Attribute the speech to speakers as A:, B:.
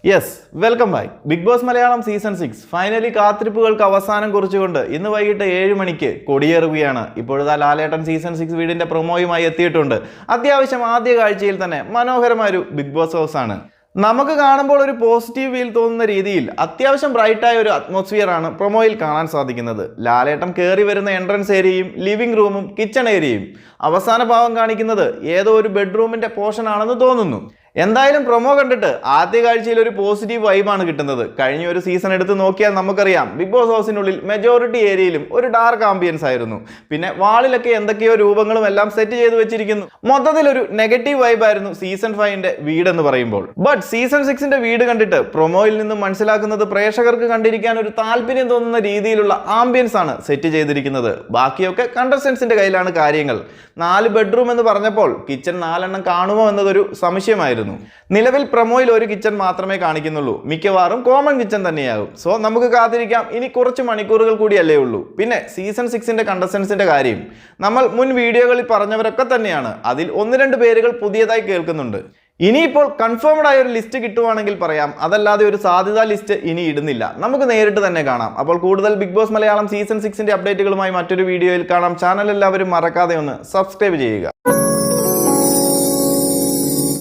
A: Yes welcome back. Bigg Boss Malayalam season 6 finally കാത്തിരിപ്പുകൾക്ക് അവസാനം കുറിച്ചുകൊണ്ട് ഇന്ന് വൈകിട്ട് 7 മണിക്ക് കൊടിയേറുകയാണ്. ഇപ്പോഴത്തെ ലാലേട്ടൻ സീസൺ 6 വീടിന്റെ പ്രൊമോയുമായി എത്തിയിട്ടുണ്ട്. അത്യാവശ്യം ആദ്യ കാഴ്ചയിൽ തന്നെ മനോഹരമായൊരു ബിഗ് ബോസ് ഹൗസ് ആണ്. നമുക്ക് കാണുമ്പോൾ ഒരു പോസിറ്റീവ് ഫീൽ തോന്നുന്ന രീതിയിൽ അത്യാവശ്യം ബ്രൈറ്റായ ഒരു അറ്റ്മോസ്ഫിയർ ആണ് പ്രൊമോയിൽ കാണാൻ സാധിക്കുന്നത്. ലാലേട്ടൻ കയറി വരുന്ന എൻട്രൻസ് ഏരിയയും ലിവിംഗ് റൂമും കിച്ചൺ ഏരിയയും അവസാന ഭാഗം കാണിക്കുന്നത് ഏതോ ഒരു ബെഡ്റൂമിന്റെ പോർഷൻ ആണെന്ന് തോന്നുന്നു. എന്തായാലും പ്രൊമോ കണ്ടിട്ട് ആദ്യ കാഴ്ചയിൽ ഒരു പോസിറ്റീവ് വൈബാണ് കിട്ടുന്നത്. കഴിഞ്ഞ ഒരു സീസൺ എടുത്ത് നോക്കിയാൽ നമുക്കറിയാം ബിഗ് ബോസ് ഹൗസിനുള്ളിൽ മെജോറിറ്റി ഏരിയയിലും ഒരു ഡാർക്ക് ആംബിയൻസ് ആയിരുന്നു. പിന്നെ വാളിലൊക്കെ എന്തൊക്കെയോ രൂപങ്ങളും എല്ലാം സെറ്റ് ചെയ്ത് വെച്ചിരിക്കുന്നു. മൊത്തത്തിൽ ഒരു നെഗറ്റീവ് വൈബായിരുന്നു സീസൺ 5ന്റെ വീടെന്ന് പറയുമ്പോൾ. ബട്ട് സീസൺ 6ന്റെ വീട് കണ്ടിട്ട് പ്രൊമോയിൽ നിന്നും മനസ്സിലാക്കുന്നത് പ്രേക്ഷകർക്ക് കണ്ടിരിക്കാൻ ഒരു താല്പര്യം തോന്നുന്ന രീതിയിലുള്ള ആംബിയൻസ് ആണ് സെറ്റ് ചെയ്തിരിക്കുന്നത്. ബാക്കിയൊക്കെ കണ്ടസ്റ്റൻസിന്റെ കയ്യിലാണ് കാര്യങ്ങൾ. 4 ബെഡ്റൂം എന്ന് പറഞ്ഞപ്പോൾ കിച്ചൺ 4 എണ്ണം കാണുമോ എന്നതൊരു സംശയമായിരുന്നു. നിലവിൽ പ്രൊമോയിൽ ഒരു കിച്ചൺ മാത്രമേ കാണിക്കുന്നുള്ളൂ. മിക്കവാറും കോമൺ കിച്ചൺ തന്നെയാകും. സോ നമുക്ക് കാത്തിരിക്കാം. ഇനി കുറച്ച് മണിക്കൂറുകൾ കൂടിയല്ലേ ഉള്ളൂ. പിന്നെ സീസൺ 6ന്റെ കണ്ടസ്റ്റൻസിന്റെ കാര്യം നമ്മൾ മുൻ വീഡിയോകളിൽ പറഞ്ഞവരൊക്കെ തന്നെയാണ്. അതിൽ 1-2 പേരുകൾ പുതിയതായി കേൾക്കുന്നുണ്ട്. ഇനിയിപ്പോൾ കൺഫേംഡ് ആയ ഒരു ലിസ്റ്റ് കിട്ടുവാണെങ്കിൽ പറയാം. അതല്ലാതെ ഒരു സാധ്യതാ ലിസ്റ്റ് ഇനി ഇടുന്നില്ല. നമുക്ക് നേരിട്ട് തന്നെ കാണാം. അപ്പോൾ കൂടുതൽ ബിഗ് ബോസ് മലയാളം സീസൺ 6ന്റെ അപ്ഡേറ്റുകളുമായി മറ്റൊരു വീഡിയോയിൽ കാണാം. ചാനൽ എല്ലാവരും മറക്കാതെ ഒന്ന് സബ്സ്ക്രൈബ് ചെയ്യുക.